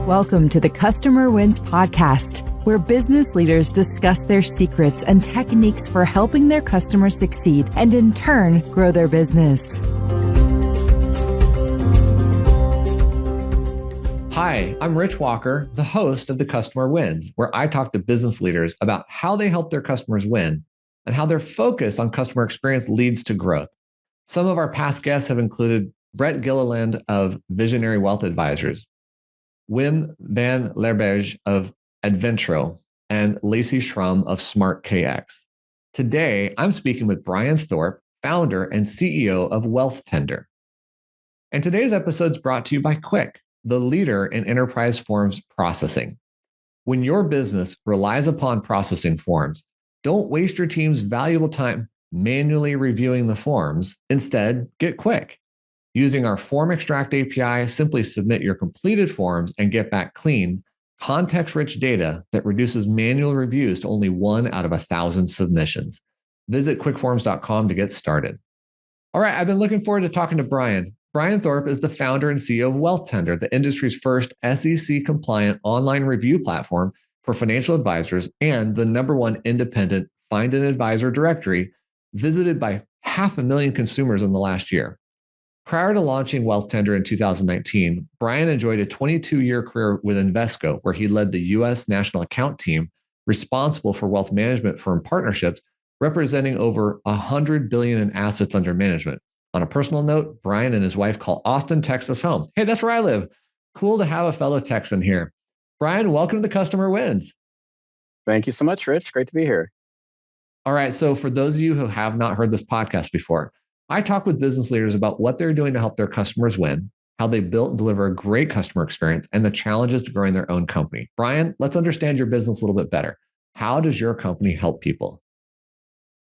Welcome to the Customer Wins podcast, where business leaders discuss their secrets and techniques for helping their customers succeed and in turn grow their business. Hi, I'm Rich Walker, the host of The Customer Wins, where I talk to business leaders about how they help their customers win and how their focus on customer experience leads to growth. Some of our past guests have included Brett Gilliland of Visionary Wealth Advisors, Wim van Lerberge of Adventro, and Lacey Schrum of Smart KX. Today, I'm speaking with Brian Thorp, founder and CEO of Wealthtender. And today's episode is brought to you by Quick, the leader in enterprise forms processing. When your business relies upon processing forms, don't waste your team's valuable time manually reviewing the forms. Instead, get Quick. Using our Form Extract API, simply submit your completed forms and get back clean, context-rich data that reduces manual reviews to only 1 out of 1,000 submissions. Visit quickforms.com to get started. All right, I've been looking forward to talking to Brian. Brian Thorp is the founder and CEO of Wealthtender, the industry's first SEC-compliant online review platform for financial advisors and the #1 independent Find an Advisor directory visited by 500,000 consumers in the last year. Prior to launching Wealthtender in 2019, Brian enjoyed a 22-year career with Invesco, where he led the U.S. national account team responsible for wealth management firm partnerships, representing over $100 billion in assets under management. On a personal note, Brian and his wife call Austin, Texas home. Hey, that's where I live. Cool to have a fellow Texan here. Brian, welcome to the Customer Wins. Thank you so much, Rich. Great to be here. All right. So for those of you who have not heard this podcast before, I talk with business leaders about what they're doing to help their customers win, how they built and deliver a great customer experience, and the challenges to growing their own company. Brian, let's understand your business a little bit better. How does your company help people?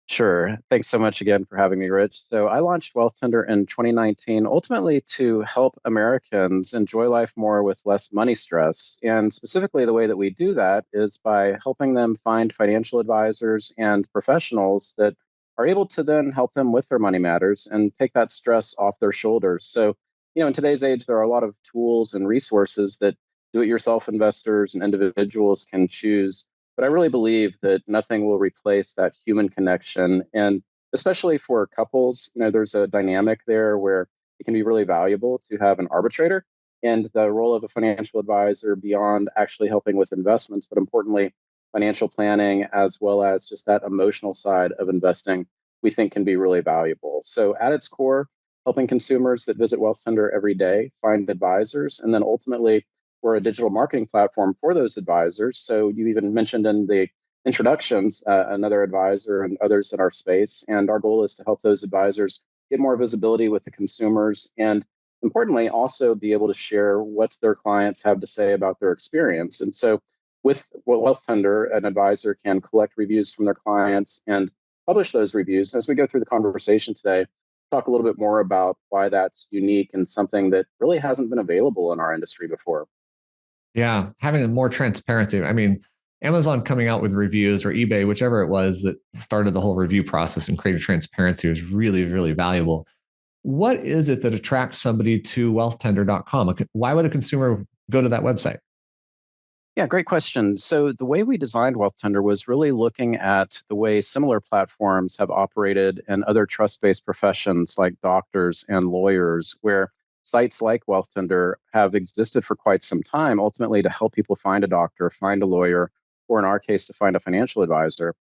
Sure. Thanks so much again for having me, Rich. So I launched Wealthtender in 2019, ultimately to help Americans enjoy life more with less money stress. And specifically, the way that we do that is by helping them find financial advisors and professionals that are able to then help them with their money matters and take that stress off their shoulders. So, in today's age, there are a lot of tools and resources that do-it-yourself investors and individuals can choose. But I really believe that nothing will replace that human connection. And especially for couples, there's a dynamic there where it can be really valuable to have an arbitrator and the role of a financial advisor beyond actually helping with investments, but importantly, financial planning, as well as just that emotional side of investing, we think can be really valuable. So at its core, helping consumers that visit Wealthtender every day find advisors, and then ultimately, we're a digital marketing platform for those advisors. So you even mentioned in the introductions another advisor and others in our space. And our goal is to help those advisors get more visibility with the consumers and importantly, also be able to share what their clients have to say about their experience. And so with Wealthtender, an advisor can collect reviews from their clients and publish those reviews. As we go through the conversation today, talk a little bit more about why that's unique and something that really hasn't been available in our industry before. Yeah, having more transparency. I mean, Amazon coming out with reviews or eBay, whichever it was that started the whole review process and created transparency was really, really valuable. What is it that attracts somebody to wealthtender.com? Why would a consumer go to that website? Yeah, great question. So the way we designed Wealthtender was really looking at the way similar platforms have operated in other trust-based professions like doctors and lawyers, where sites like Wealthtender have existed for quite some time, ultimately to help people find a doctor, find a lawyer, or in our case, to find a financial advisor.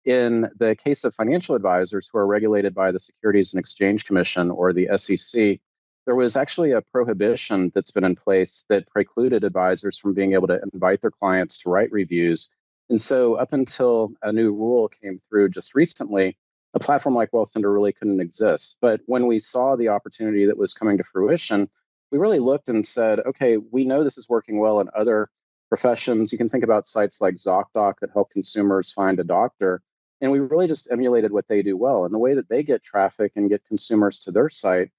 In the case of financial advisors who are regulated by the Securities and Exchange Commission or the SEC, there was actually a prohibition that's been in place that precluded advisors from being able to invite their clients to write reviews. And so up until a new rule came through just recently, a platform like Wealthtender really couldn't exist. But when we saw the opportunity that was coming to fruition, we really looked and said, okay, we know this is working well in other professions. You can think about sites like ZocDoc that help consumers find a doctor. And we really just emulated what they do well. And the way that they get traffic and get consumers to their site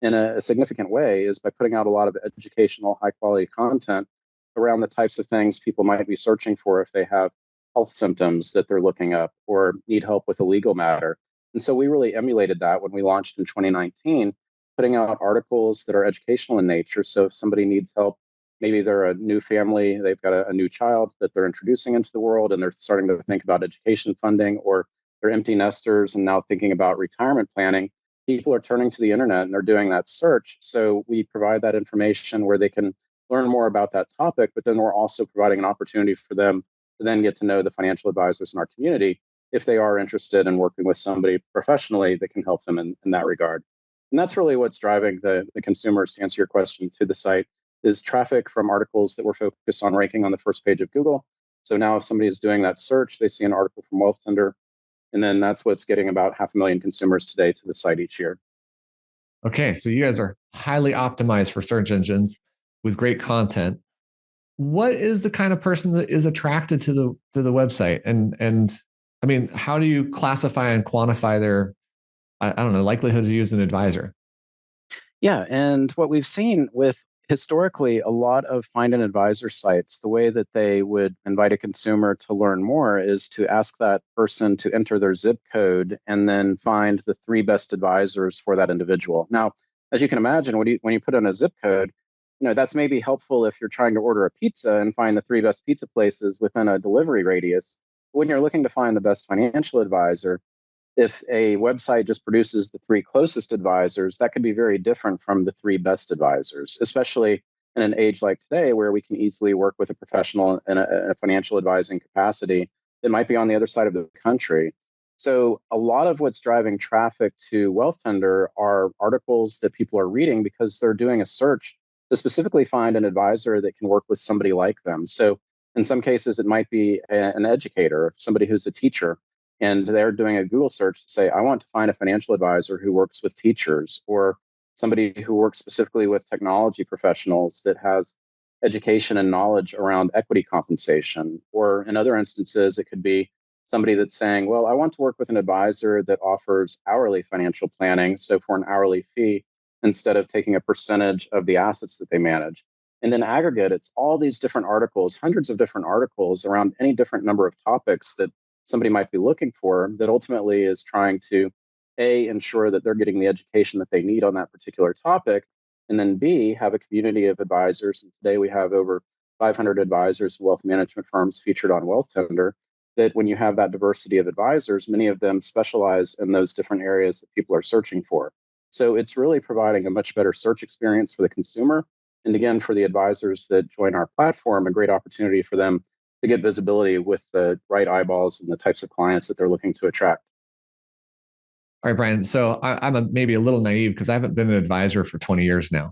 in a significant way is by putting out a lot of educational, high quality content around the types of things people might be searching for if they have health symptoms that they're looking up or need help with a legal matter. And so we really emulated that when we launched in 2019, putting out articles that are educational in nature. So if somebody needs help maybe they're a new family, they've got a new child that they're introducing into the world, and they're starting to think about education funding, or they're empty nesters and now thinking about retirement planning. People are turning to the internet and they're doing that search. So we provide that information where they can learn more about that topic, but then we're also providing an opportunity for them to then get to know the financial advisors in our community if they are interested in working with somebody professionally that can help them in that regard. And that's really what's driving the consumers, to answer your question, to the site, is traffic from articles that were focused on ranking on the first page of Google. So now if somebody is doing that search, they see an article from Wealthtender, and then that's what's getting about 500,000 consumers today to the site each year. Okay, so you guys are highly optimized for search engines with great content. What is the kind of person that is attracted to the website? And I mean, how do you classify and quantify their, I don't know, likelihood to use an advisor? Yeah, and what we've seen with historically a lot of find an advisor sites, the way that they would invite a consumer to learn more is to ask that person to enter their zip code and then find the three best advisors for that individual. Now, as you can imagine, when you put in a zip code, that's maybe helpful if you're trying to order a pizza and find the three best pizza places within a delivery radius. When you're looking to find the best financial advisor, if a website just produces the three closest advisors, that could be very different from the three best advisors, especially in an age like today where we can easily work with a professional in a financial advising capacity that might be on the other side of the country. So, a lot of what's driving traffic to Wealthtender are articles that people are reading because they're doing a search to specifically find an advisor that can work with somebody like them. So, in some cases, it might be an educator, somebody who's a teacher, and they're doing a Google search to say, I want to find a financial advisor who works with teachers, or somebody who works specifically with technology professionals that has education and knowledge around equity compensation. Or in other instances, it could be somebody that's saying, well, I want to work with an advisor that offers hourly financial planning. So for an hourly fee, instead of taking a percentage of the assets that they manage. And in aggregate, it's all these different articles, hundreds of different articles around any different number of topics that somebody might be looking for, that ultimately is trying to ensure that they're getting the education that they need on that particular topic, and then B, have a community of advisors. And today we have over 500 advisors, wealth management firms featured on Wealthtender. That when you have that diversity of advisors, many of them specialize in those different areas that people are searching for. So it's really providing a much better search experience for the consumer. And again, for the advisors that join our platform, a great opportunity for them to get visibility with the right eyeballs and the types of clients that they're looking to attract. All right, Brian. So I'm maybe a little naive because I haven't been an advisor for 20 years now.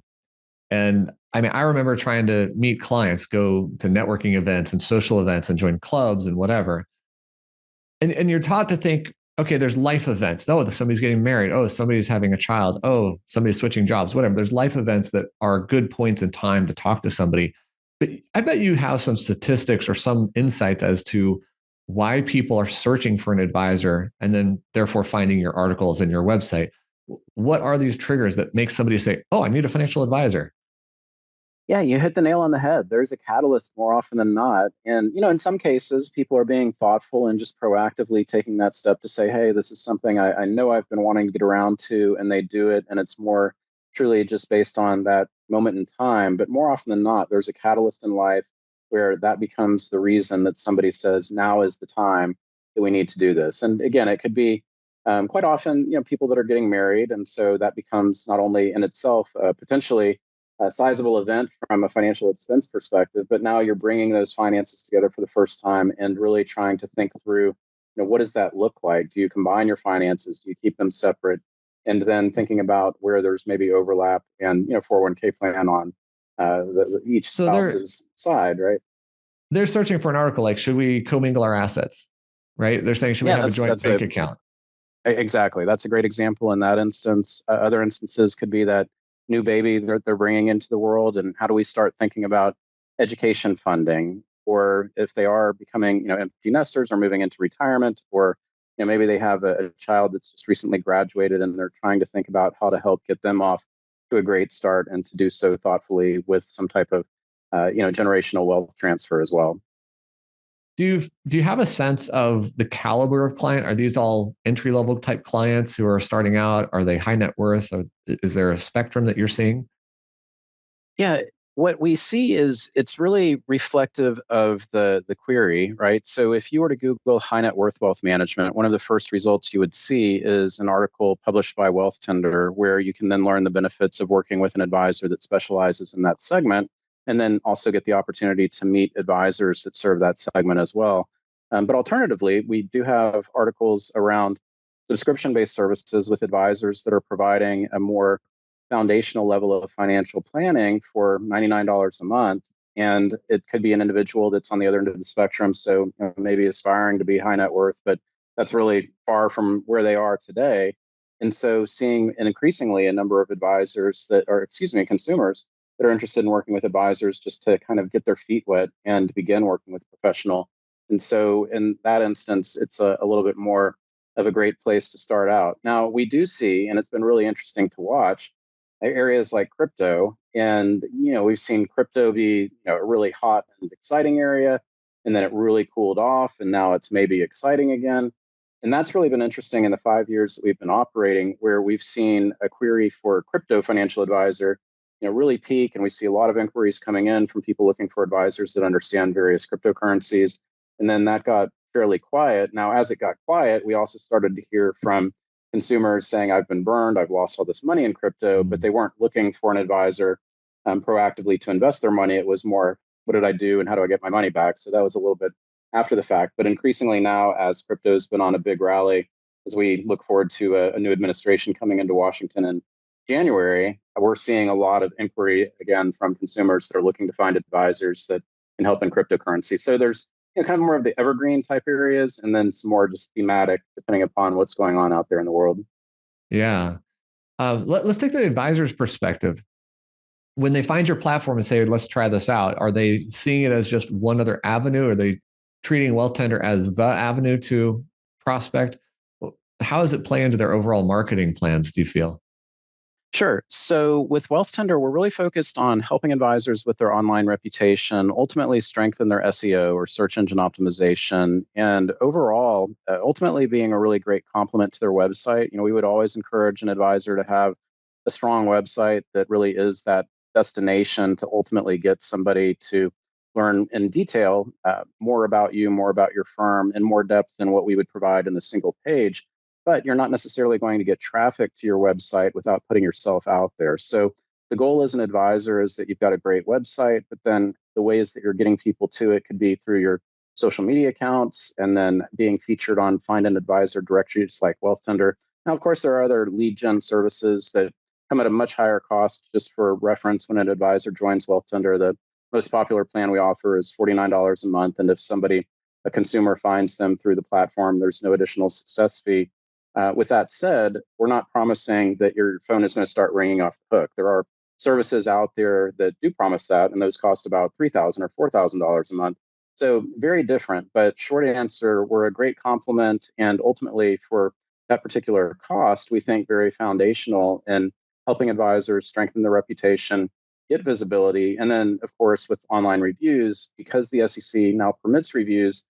And I mean, I remember trying to meet clients, go to networking events and social events and join clubs and whatever. And you're taught to think, okay, there's life events. Oh, somebody's getting married. Oh, somebody's having a child. Oh, somebody's switching jobs, whatever. There's life events that are good points in time to talk to somebody. But I bet you have some statistics or some insights as to why people are searching for an advisor and then therefore finding your articles and your website. What are these triggers that make somebody say, oh, I need a financial advisor? Yeah, you hit the nail on the head. There's a catalyst more often than not. And, in some cases, people are being thoughtful and just proactively taking that step to say, hey, this is something I know I've been wanting to get around to, and they do it. And it's more truly just based on that moment in time. But more often than not, there's a catalyst in life where that becomes the reason that somebody says, now is the time that we need to do this. And again, it could be quite often, people that are getting married. And so that becomes not only in itself potentially a sizable event from a financial expense perspective, but now you're bringing those finances together for the first time and really trying to think through, what does that look like? Do you combine your finances? Do you keep them separate? And then thinking about where there's maybe overlap and 401k plan on each So spouse's side, right? they're searching for an article like, should we commingle our assets? Right? They're saying, should we Yeah, have a joint that's bank account? exactly. That's a great example in that instance. Other instances could be that new baby they're bringing into the world, and how do we start thinking about education funding, or if they are becoming empty nesters or moving into retirement, or maybe they have a child that's just recently graduated and they're trying to think about how to help get them off to a great start and to do so thoughtfully with some type of generational wealth transfer as well. Do you have a sense of the caliber of client? Are these all entry level type clients who are starting out? Are they high net worth? Or is there a spectrum that you're seeing? Yeah, What we see is it's really reflective of the query, right? So if you were to Google high net worth wealth management, one of the first results you would see is an article published by Wealthtender, where you can then learn the benefits of working with an advisor that specializes in that segment, and then also get the opportunity to meet advisors that serve that segment as well. But alternatively, we do have articles around subscription-based services with advisors that are providing a more foundational level of financial planning for $99 a month. And it could be an individual that's on the other end of the spectrum. So maybe aspiring to be high net worth, but that's really far from where they are today. And so seeing an increasingly a number of advisors that are, consumers that are interested in working with advisors just to kind of get their feet wet and begin working with a professional. And so in that instance, it's a little bit more of a great place to start out. Now, we do see, and it's been really interesting to watch, areas like crypto. And, we've seen crypto be, a really hot and exciting area, and then it really cooled off, and now it's maybe exciting again. And that's really been interesting in the 5 years that we've been operating, where we've seen a query for crypto financial advisor, really peak. And we see a lot of inquiries coming in from people looking for advisors that understand various cryptocurrencies. And then that got fairly quiet. Now, as it got quiet, we also started to hear from consumers saying, I've been burned, I've lost all this money in crypto, but they weren't looking for an advisor proactively to invest their money. It was more, what did I do and how do I get my money back? So that was a little bit after the fact. But increasingly now, as crypto's been on a big rally, as we look forward to a new administration coming into Washington in January, we're seeing a lot of inquiry again from consumers that are looking to find advisors that can help in cryptocurrency. So there's kind of more of the evergreen type areas, and then some more just thematic, depending upon what's going on out there in the world. Yeah. Let's take the advisor's perspective. When they find your platform and say, let's try this out, are they seeing it as just one other avenue? Are they treating Wealthtender as the avenue to prospect? How does it play into their overall marketing plans, do you feel? Sure. So with Wealthtender, we're really focused on helping advisors with their online reputation, ultimately strengthen their SEO or search engine optimization, and overall, ultimately being a really great complement to their website. We would always encourage an advisor to have a strong website that really is that destination to ultimately get somebody to learn in detail more about you, more about your firm, in more depth than what we would provide in a single page. But you're not necessarily going to get traffic to your website without putting yourself out there. So the goal as an advisor is that you've got a great website, but then the ways that you're getting people to it could be through your social media accounts, and then being featured on Find an Advisor directories like Wealthtender. Now, of course, there are other lead gen services that come at a much higher cost. Just for reference, when an advisor joins Wealthtender, the most popular plan we offer is $49 a month. And if a consumer finds them through the platform, there's no additional success fee. With that said, we're not promising that your phone is going to start ringing off the hook. There are services out there that do promise that, and those cost about $3,000 or $4,000 a month. So very different. But short answer, we're a great complement, and ultimately for that particular cost, we think very foundational in helping advisors strengthen their reputation, get visibility, and then of course with online reviews, because the SEC now permits reviews.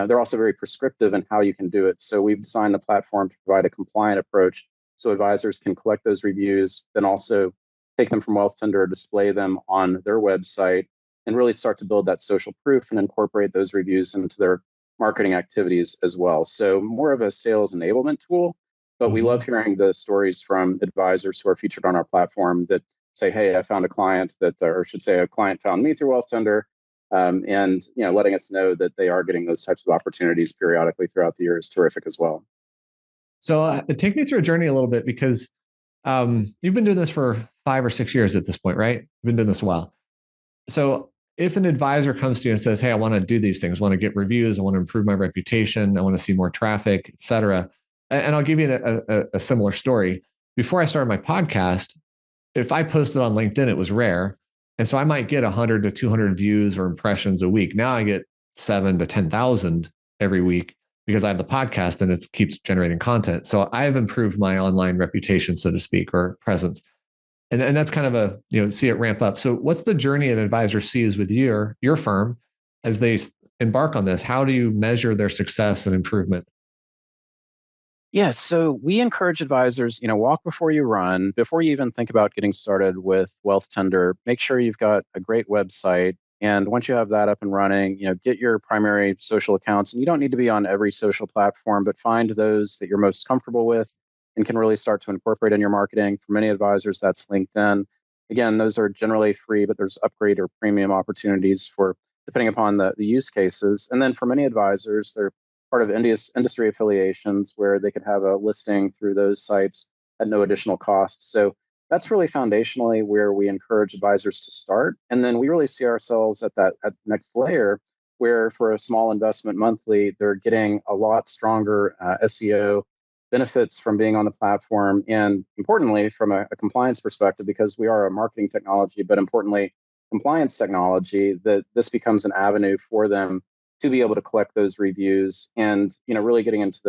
They're also very prescriptive in how you can do it. So we've designed the platform to provide a compliant approach so advisors can collect those reviews, then also take them from Wealthtender, display them on their website, and really start to build that social proof and incorporate those reviews into their marketing activities as well. So more of a sales enablement tool, but we love hearing the stories from advisors who are featured on our platform that say, hey, I found a client that, or I should say a client found me through Wealthtender. And letting us know that they are getting those types of opportunities periodically throughout the year is terrific as well. So take me through a journey a little bit, because you've been doing this for 5 or 6 years at this point, right? You've been doing this a while. So if an advisor comes to you and says, hey, I want to do these things, I want to get reviews, I want to improve my reputation, I want to see more traffic, et cetera. And I'll give you a similar story. Before I started my podcast, if I posted on LinkedIn, it was rare. And so I might get 100 to 200 views or impressions a week. Now I get 7 to 10,000 every week because I have the podcast and it keeps generating content. So I've improved my online reputation, so to speak, or presence. And that's kind of see it ramp up. So what's the journey an advisor sees with your firm as they embark on this? How do you measure their success and improvement? Yeah, so we encourage advisors, walk before you run. Before you even think about getting started with Wealthtender, make sure you've got a great website. And once you have that up and running, get your primary social accounts. And you don't need to be on every social platform, but find those that you're most comfortable with and can really start to incorporate in your marketing. For many advisors, that's LinkedIn. Again, those are generally free, but there's upgrade or premium opportunities for depending upon the use cases. And then for many advisors, they're part of industry affiliations where they could have a listing through those sites at no additional cost. So that's really foundationally where we encourage advisors to start. And then we really see ourselves at that at next layer where for a small investment monthly, they're getting a lot stronger SEO benefits from being on the platform. And importantly, from a compliance perspective, because we are a marketing technology, but importantly, compliance technology, that this becomes an avenue for them to be able to collect those reviews. And really getting into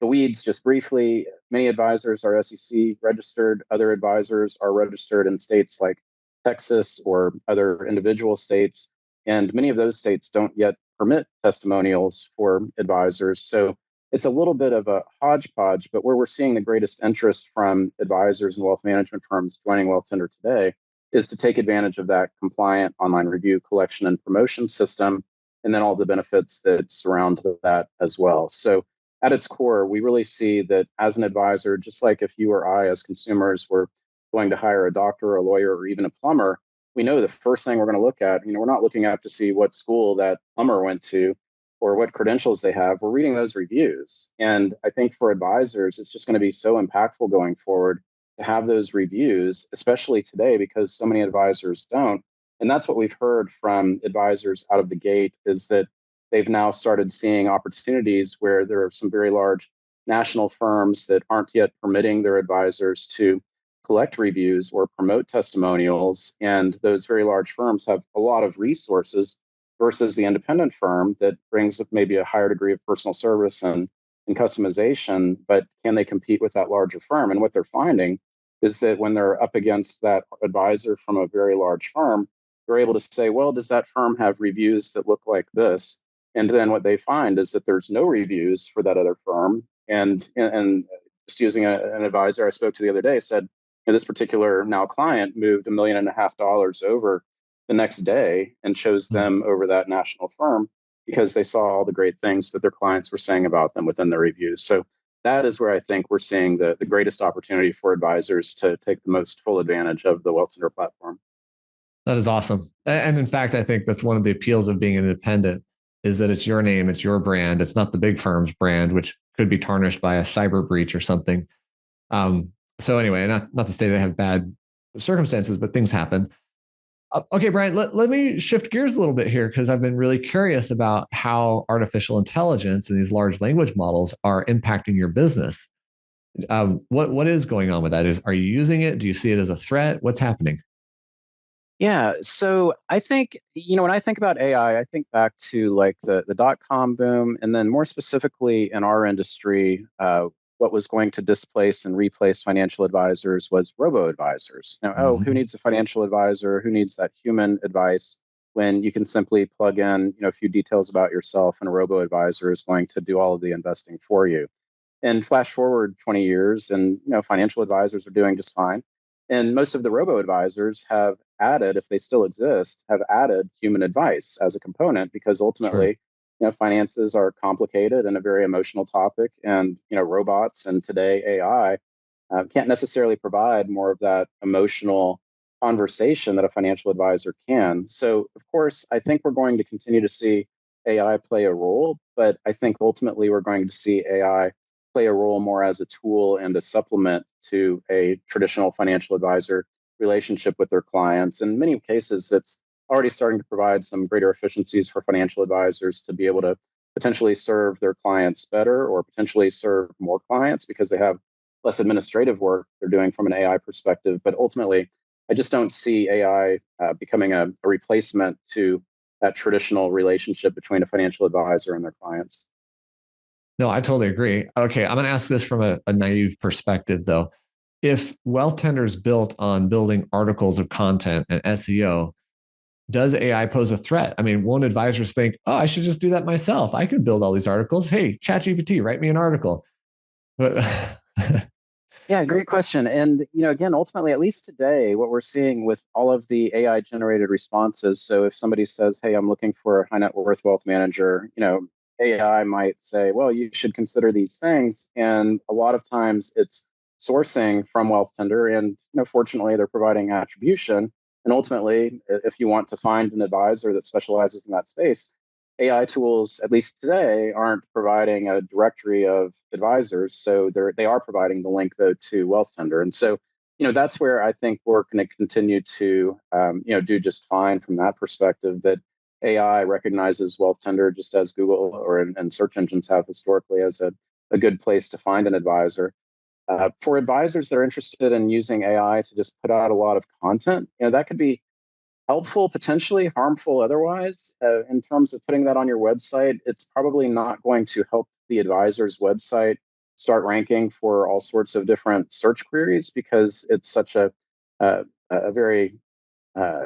the weeds just briefly, many advisors are SEC registered, other advisors are registered in states like Texas or other individual states, and many of those states don't yet permit testimonials for advisors. So it's a little bit of a hodgepodge, but where we're seeing the greatest interest from advisors and wealth management firms joining Wealthtender today is to take advantage of that compliant online review collection and promotion system, and then all the benefits that surround that as well. So at its core, we really see that as an advisor, just like if you or I as consumers were going to hire a doctor, a lawyer, or even a plumber, we know the first thing we're going to look at, we're not looking up to see what school that plumber went to or what credentials they have. We're reading those reviews. And I think for advisors, it's just going to be so impactful going forward to have those reviews, especially today, because so many advisors don't. And that's what we've heard from advisors out of the gate is that they've now started seeing opportunities where there are some very large national firms that aren't yet permitting their advisors to collect reviews or promote testimonials. And those very large firms have a lot of resources versus the independent firm that brings maybe a higher degree of personal service and customization, but can they compete with that larger firm? And what they're finding is that when they're up against that advisor from a very large firm, they're able to say, well, does that firm have reviews that look like this? And then what they find is that there's no reviews for that other firm. And just using an advisor I spoke to the other day said, this particular now client moved $1.5 million over the next day and chose them over that national firm because they saw all the great things that their clients were saying about them within their reviews. So that is where I think we're seeing the greatest opportunity for advisors to take the most full advantage of the Wealthtender platform. That is awesome. And in fact, I think that's one of the appeals of being independent is that it's your name, it's your brand. It's not the big firm's brand, which could be tarnished by a cyber breach or something. So anyway, not to say they have bad circumstances, but things happen. Okay, Brian, let me shift gears a little bit here because I've been really curious about how artificial intelligence and these large language models are impacting your business. What is going on with that? Are you using it? Do you see it as a threat? What's happening? Yeah. So I think, when I think about AI, I think back to like the dot-com boom, and then more specifically in our industry, what was going to displace and replace financial advisors was robo-advisors. Who needs a financial advisor? Who needs that human advice when you can simply plug in, a few details about yourself, and a robo-advisor is going to do all of the investing for you. And flash forward 20 years, and financial advisors are doing just fine. And most of the robo advisors have added, if they still exist, have added human advice as a component because ultimately, Sure. finances are complicated and a very emotional topic. And robots and today AI can't necessarily provide more of that emotional conversation that a financial advisor can. So, of course, I think we're going to continue to see AI play a role, but I think ultimately we're going to see AI play a role more as a tool and a supplement to a traditional financial advisor relationship with their clients. In many cases, it's already starting to provide some greater efficiencies for financial advisors to be able to potentially serve their clients better or potentially serve more clients because they have less administrative work they're doing from an AI perspective. But ultimately, I just don't see AI becoming a replacement to that traditional relationship between a financial advisor and their clients. No, I totally agree. Okay, I'm going to ask this from a naive perspective, though. If Wealthtender is built on building articles of content and SEO, does AI pose a threat? I mean, won't advisors think, oh, I should just do that myself? I could build all these articles. Hey, ChatGPT, write me an article. But Yeah, great question. And again, ultimately, at least today, what we're seeing with all of the AI generated responses. So if somebody says, "Hey, I'm looking for a high net worth wealth manager," AI might say, "Well, you should consider these things." And a lot of times, it's sourcing from Wealthtender, and fortunately, they're providing attribution. And ultimately, if you want to find an advisor that specializes in that space, AI tools, at least today, aren't providing a directory of advisors. So they are providing the link though to Wealthtender. And so, that's where I think we're going to continue to, do just fine from that perspective. That AI recognizes Wealthtender just as Google and search engines have historically as a good place to find an advisor. For advisors that are interested in using AI to just put out a lot of content, that could be helpful, potentially harmful otherwise. In terms of putting that on your website, it's probably not going to help the advisor's website start ranking for all sorts of different search queries because it's such a very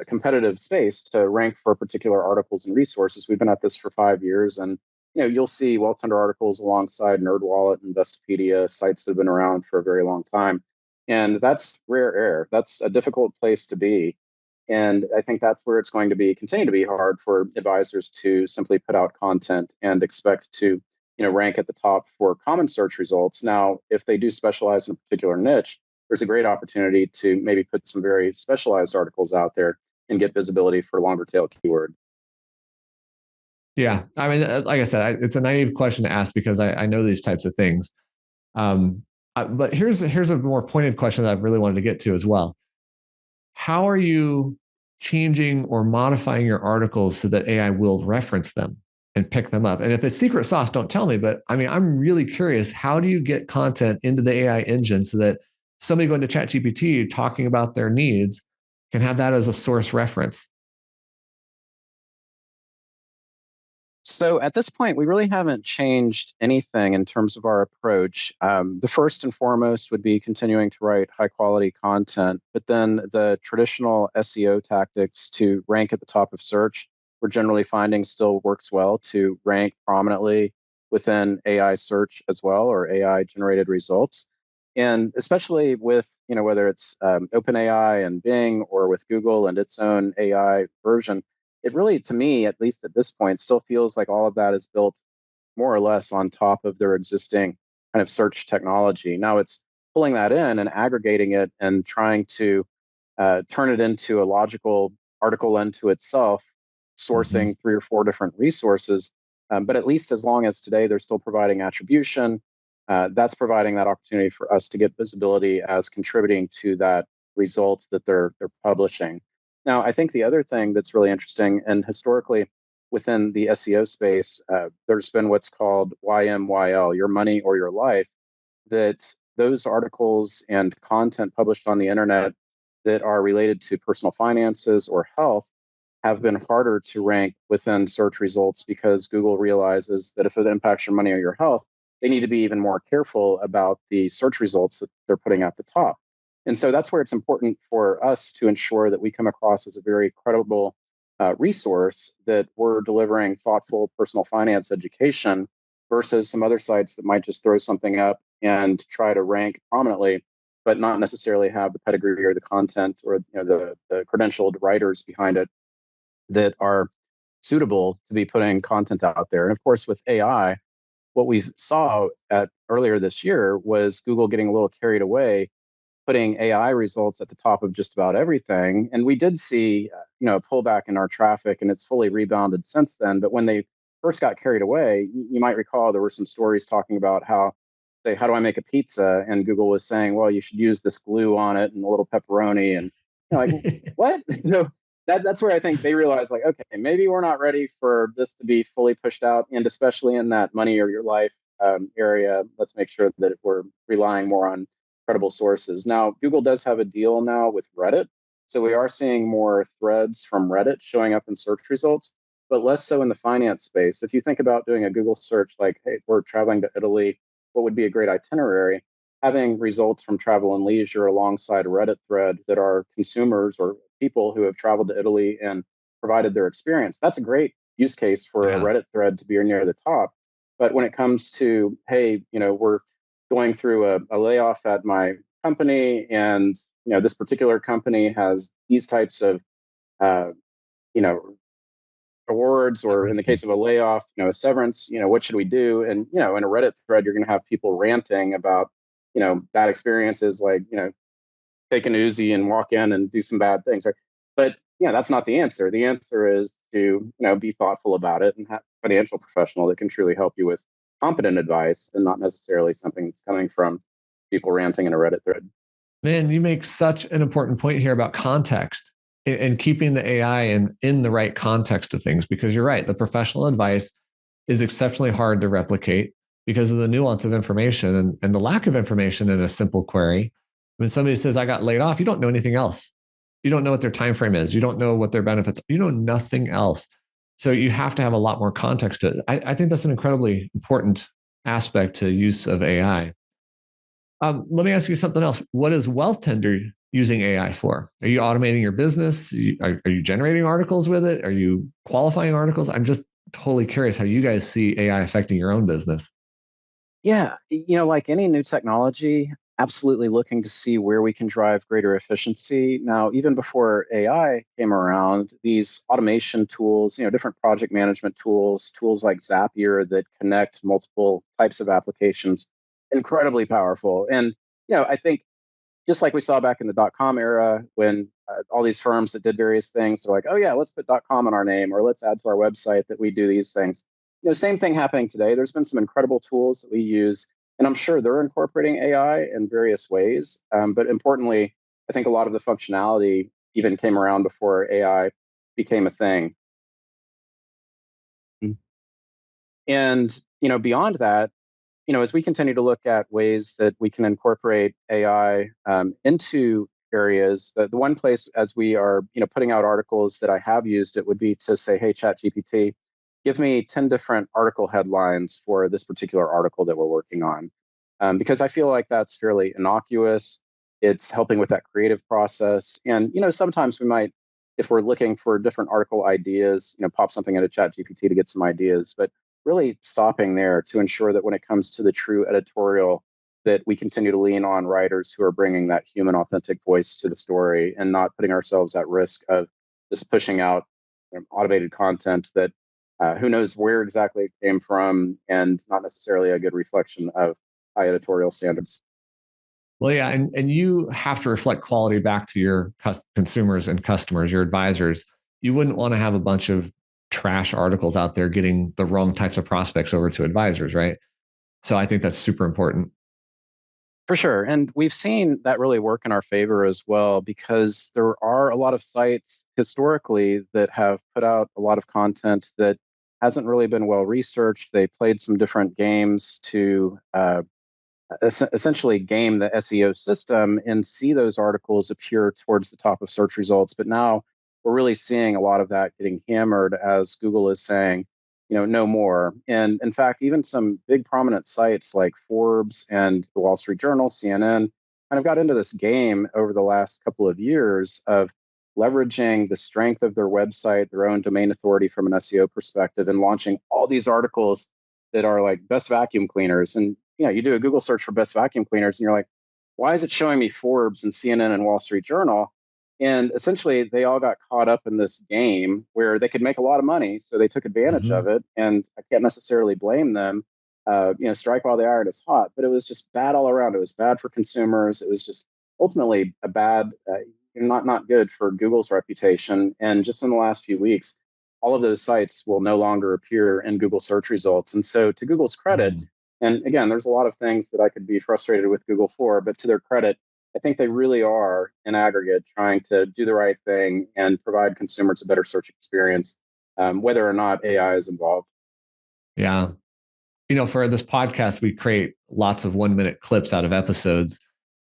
competitive space to rank for particular articles and resources. We've been at this for 5 years, and you'll see Wealthtender articles alongside NerdWallet and Investopedia, sites that have been around for a very long time. And that's rare air. That's a difficult place to be. And I think that's where it's going to be continue to be hard for advisors to simply put out content and expect to, rank at the top for common search results. Now, if they do specialize in a particular niche, there's a great opportunity to maybe put some very specialized articles out there and get visibility for longer tail keywords. yeah, I mean, like I said, it's a naive question to ask because I know these types of things. But here's a more pointed question that I really wanted to get to as well. How are you changing or modifying your articles so that AI will reference them and pick them up? And if it's secret sauce, don't tell me. But I mean, I'm really curious. How do you get content into the AI engine so that somebody going to ChatGPT talking about their needs can have that as a source reference? So at this point, we really haven't changed anything in terms of our approach. The first and foremost would be continuing to write high quality content, but then the traditional SEO tactics to rank at the top of search, we're generally finding still works well to rank prominently within AI search as well or AI generated results. And especially with, whether it's OpenAI and Bing or with Google and its own AI version, it really, to me, at least at this point, still feels like all of that is built more or less on top of their existing kind of search technology. Now it's pulling that in and aggregating it and trying to turn it into a logical article unto itself, Mm-hmm. sourcing 3 or 4 different resources. But at least as long as today they're still providing attribution, that's providing that opportunity for us to get visibility as contributing to that result that they're publishing. Now, I think the other thing that's really interesting, and historically within the SEO space, there's been what's called YMYL, your money or your life, that those articles and content published on the internet that are related to personal finances or health have been harder to rank within search results because Google realizes that if it impacts your money or your health, they need to be even more careful about the search results that they're putting at the top. And so that's where it's important for us to ensure that we come across as a very credible resource, that we're delivering thoughtful personal finance education versus some other sites that might just throw something up and try to rank prominently, but not necessarily have the pedigree or the content or the credentialed writers behind it that are suitable to be putting content out there. And of course, with AI, what we saw at earlier this year was Google getting a little carried away, putting AI results at the top of just about everything. And we did see, a pullback in our traffic, and it's fully rebounded since then. But when they first got carried away, you might recall there were some stories talking about how, say, how do I make a pizza? And Google was saying, well, you should use this glue on it and a little pepperoni. And like, what? So that's where I think they realized, like, okay, maybe we're not ready for this to be fully pushed out, and especially in that money or your life area, let's make sure that we're relying more on credible sources. Now, Google does have a deal now with Reddit. So we are seeing more threads from Reddit showing up in search results, but less so in the finance space. If you think about doing a Google search like, hey, we're traveling to Italy, what would be a great itinerary? Having results from travel and leisure alongside a Reddit thread that are consumers or people who have traveled to Italy and provided their experience, that's a great use case for a Yeah. Reddit thread to be near the top. But when it comes to, hey, we're going through a layoff at my company, and this particular company has these types of uh, you know awards, or in the case of a layoff, a severance. What should we do? And in a Reddit thread, you're going to have people ranting about bad experiences, like take an Uzi and walk in and do some bad things. Right? But that's not the answer. The answer is to be thoughtful about it and have a financial professional that can truly help you with competent advice, and not necessarily something that's coming from people ranting in a Reddit thread. Man, you make such an important point here about context and keeping the AI in the right context of things, because you're right. The professional advice is exceptionally hard to replicate because of the nuance of information and the lack of information in a simple query. When somebody says, I got laid off, you don't know anything else. You don't know what their time frame is. You don't know what their benefits are. You know nothing else. So you have to have a lot more context to it. I think that's an incredibly important aspect to use of AI. Let me ask you something else. What is Wealthtender using AI for? Are you automating your business? Are you generating articles with it? Are you qualifying articles? I'm just totally curious how you guys see AI affecting your own business. Yeah, like any new technology, absolutely looking to see where we can drive greater efficiency. Now, even before AI came around, these automation tools, different project management tools like Zapier that connect multiple types of applications, incredibly powerful. And, I think just like we saw back in the .com era, when all these firms that did various things are like, oh yeah, let's put .com in our name, or let's add to our website that we do these things. Same thing happening today. There's been some incredible tools that we use, and I'm sure they're incorporating AI in various ways. But importantly, I think a lot of the functionality even came around before AI became a thing. Mm. And beyond that, as we continue to look at ways that we can incorporate AI into areas, the one place as we are, putting out articles that I have used it would be to say, hey, Chat GPT, give me 10 different article headlines for this particular article that we're working on. Because I feel like that's fairly innocuous. It's helping with that creative process. And, sometimes we might, if we're looking for different article ideas, pop something into Chat GPT to get some ideas. But really stopping there to ensure that when it comes to the true editorial, that we continue to lean on writers who are bringing that human authentic voice to the story, and not putting ourselves at risk of just pushing out automated content that who knows where exactly it came from, and not necessarily a good reflection of high editorial standards. Well, yeah, and you have to reflect quality back to your consumers and customers, your advisors. You wouldn't want to have a bunch of trash articles out there getting the wrong types of prospects over to advisors, right? So I think that's super important. For sure. And we've seen that really work in our favor as well, because there are a lot of sites historically that have put out a lot of content that hasn't really been well researched. They played some different games to essentially game the SEO system and see those articles appear towards the top of search results. But now we're really seeing a lot of that getting hammered, as Google is saying, no more. And in fact, even some big prominent sites like Forbes and the Wall Street Journal, CNN, kind of got into this game over the last couple of years of leveraging the strength of their website, their own domain authority from an SEO perspective, and launching all these articles that are like best vacuum cleaners. And you do a Google search for best vacuum cleaners, and you're like, why is it showing me Forbes and CNN and Wall Street Journal? And essentially, they all got caught up in this game where they could make a lot of money, so they took advantage of it. And I can't necessarily blame them. Strike while the iron is hot, but it was just bad all around. It was bad for consumers. It was just ultimately a bad, not good for Google's reputation. And just in the last few weeks, all of those sites will no longer appear in Google search results. And so, to Google's credit, and again, there's a lot of things that I could be frustrated with Google for, but to their credit, I think they really are, in aggregate, trying to do the right thing and provide consumers a better search experience, whether or not AI is involved. Yeah. For this podcast, we create lots of 1-minute clips out of episodes.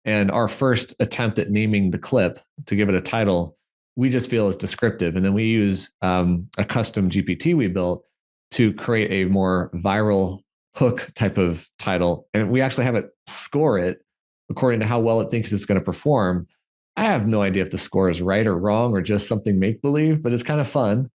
And our first attempt at naming the clip to give it a title, we just feel is descriptive. And then we use a custom GPT we built to create a more viral hook type of title. And we actually have it score it according to how well it thinks it's going to perform. I have no idea if the score is right or wrong or just something make believe, but it's kind of fun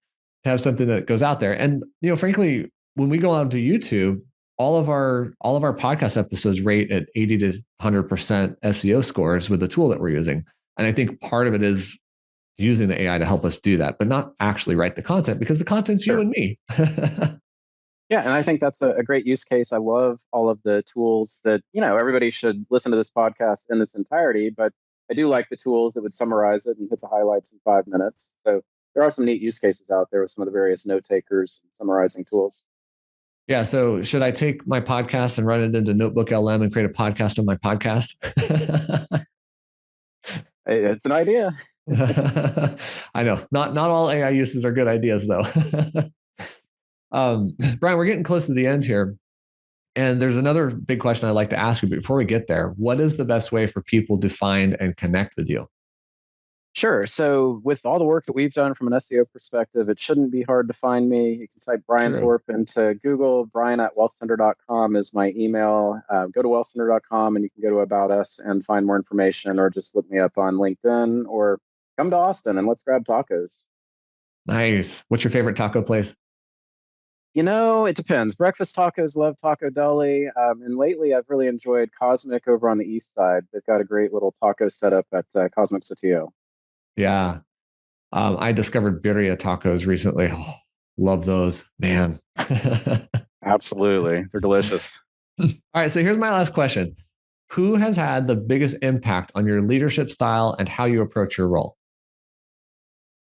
to have something that goes out there. And, frankly, when we go on to YouTube, all of our podcast episodes rate at 80 to 100% SEO scores with the tool that we're using. And I think part of it is using the AI to help us do that, but not actually write the content because the content's you Sure. and me. Yeah, and I think that's a great use case. I love all of the tools that, everybody should listen to this podcast in its entirety, but I do like the tools that would summarize it and hit the highlights in 5 minutes. So there are some neat use cases out there with some of the various note takers and summarizing tools. Yeah. So should I take my podcast and run it into Notebook LM and create a podcast on my podcast? It's an idea. I know not all AI uses are good ideas though. Brian, we're getting close to the end here. And there's another big question I'd like to ask you. But before we get there, what is the best way for people to find and connect with you? Sure. So with all the work that we've done from an SEO perspective, it shouldn't be hard to find me. You can type Brian True. Thorp into Google. Brian at wealthtender.com is my email. Go to wealthtender.com and you can go to About Us and find more information, or just look me up on LinkedIn, or come to Austin and let's grab tacos. Nice. What's your favorite taco place? It depends. Breakfast tacos, love Taco Deli. And lately, I've really enjoyed Cosmic over on the east side. They've got a great little taco setup at Cosmic Satio. Yeah. I discovered birria tacos recently. Oh, love those, man. Absolutely. They're delicious. All right. So here's my last question. Who has had the biggest impact on your leadership style and how you approach your role?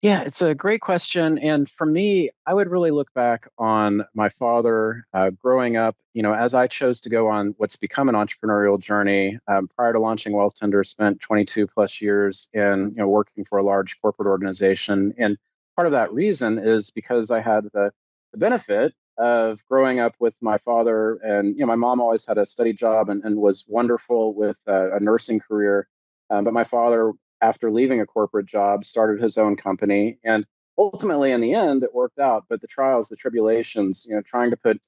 Yeah, it's a great question. And for me, I would really look back on my father growing up. As I chose to go on what's become an entrepreneurial journey. Prior to launching Wealthtender, spent 22 plus years in working for a large corporate organization. And part of that reason is because I had the benefit of growing up with my father. And my mom always had a steady job and was wonderful with a nursing career. But my father, after leaving a corporate job, started his own company. And ultimately, in the end, it worked out. But the trials, the tribulations, trying to put,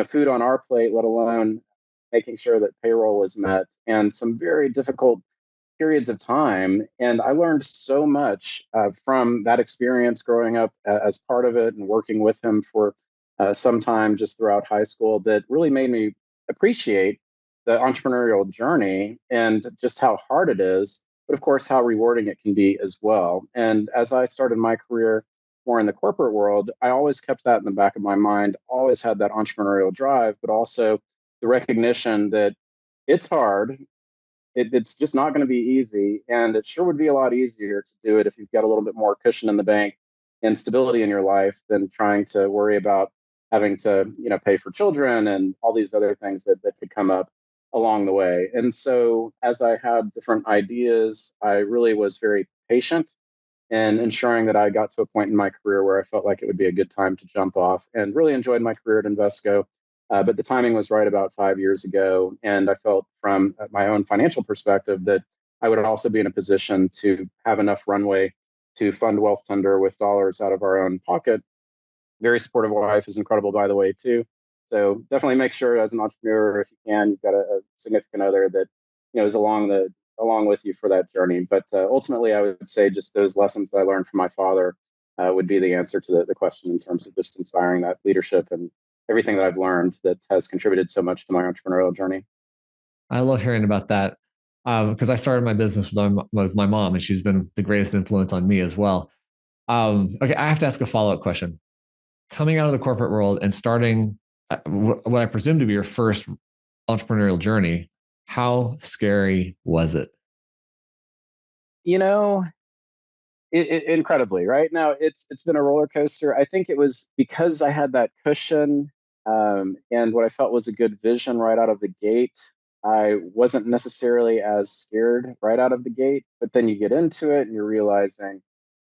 food on our plate, let alone making sure that payroll was met, and some very difficult periods of time. And I learned so much from that experience growing up as part of it and working with him for some time just throughout high school, that really made me appreciate the entrepreneurial journey and just how hard it is, but of course, how rewarding it can be as well. And as I started my career more in the corporate world, I always kept that in the back of my mind, always had that entrepreneurial drive, but also the recognition that it's hard. It's just not going to be easy. And it sure would be a lot easier to do it if you've got a little bit more cushion in the bank and stability in your life than trying to worry about having to, pay for children and all these other things that could come up along the way. And so as I had different ideas, I really was very patient and ensuring that I got to a point in my career where I felt like it would be a good time to jump off, and really enjoyed my career at Invesco. But the timing was right about 5 years ago. And I felt from my own financial perspective that I would also be in a position to have enough runway to fund Wealthtender with dollars out of our own pocket. Very supportive wife is incredible, by the way, too. So definitely make sure as an entrepreneur, if you can, you've got a significant other that is along with you for that journey. But ultimately, I would say just those lessons that I learned from my father would be the answer to the question, in terms of just inspiring that leadership and everything that I've learned that has contributed so much to my entrepreneurial journey. I love hearing about that because I started my business with my mom, and she's been the greatest influence on me as well. Okay, I have to ask a follow-up question. Coming out of the corporate world and starting what I presume to be your first entrepreneurial journey, how scary was it? You know, incredibly, right? Now it's been a roller coaster. I think it was because I had that cushion, and what I felt was a good vision right out of the gate. I wasn't necessarily as scared right out of the gate, but then you get into it and you're realizing,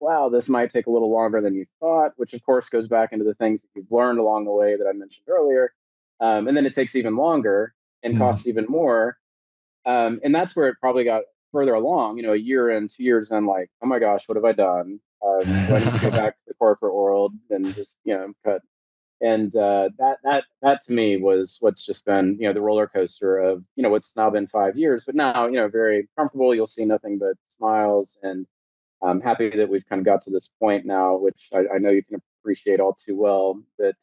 wow, this might take a little longer than you thought, which of course goes back into the things that you've learned along the way that I mentioned earlier. And then it takes even longer and Mhm. costs even more. And that's where it probably got further along, a year in, 2 years in, like, oh my gosh, what have I done? Do I need to go back to the corporate world and just, cut? And that to me was what's just been, the roller coaster of, what's now been 5 years, but now, very comfortable. You'll see nothing but smiles, and I'm happy that we've kind of got to this point now, which I know you can appreciate all too well, that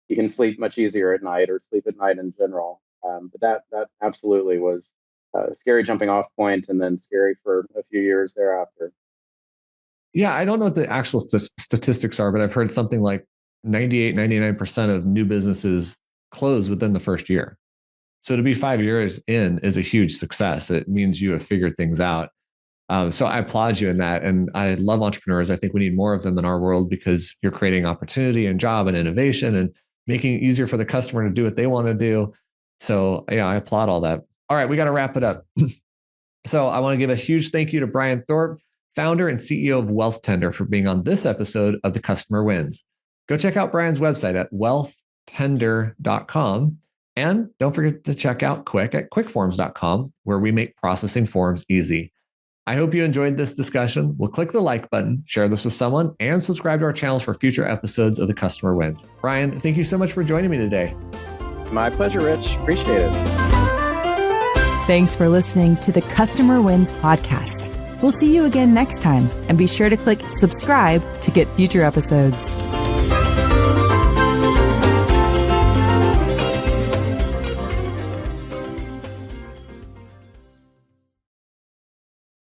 you can sleep much easier at night or sleep at night in general. But that absolutely was a scary jumping off point, and then scary for a few years thereafter. Yeah, I don't know what the actual statistics are, but I've heard something like 98, 99% of new businesses close within the first year. So to be 5 years in is a huge success. It means you have figured things out. So I applaud you in that. And I love entrepreneurs. I think we need more of them in our world because you're creating opportunity and job and innovation and making it easier for the customer to do what they want to do. So yeah, I applaud all that. All right, we got to wrap it up. So I want to give a huge thank you to Brian Thorp, founder and CEO of Wealthtender, for being on this episode of The Customer Wins. Go check out Brian's website at wealthtender.com. And don't forget to check out Quick at quickforms.com, where we make processing forms easy. I hope you enjoyed this discussion. We'll click the like button, share this with someone, and subscribe to our channels for future episodes of The Customer Wins. Brian, thank you so much for joining me today. My pleasure, Rich. Appreciate it. Thanks for listening to the Customer Wins podcast. We'll see you again next time, and be sure to click subscribe to get future episodes.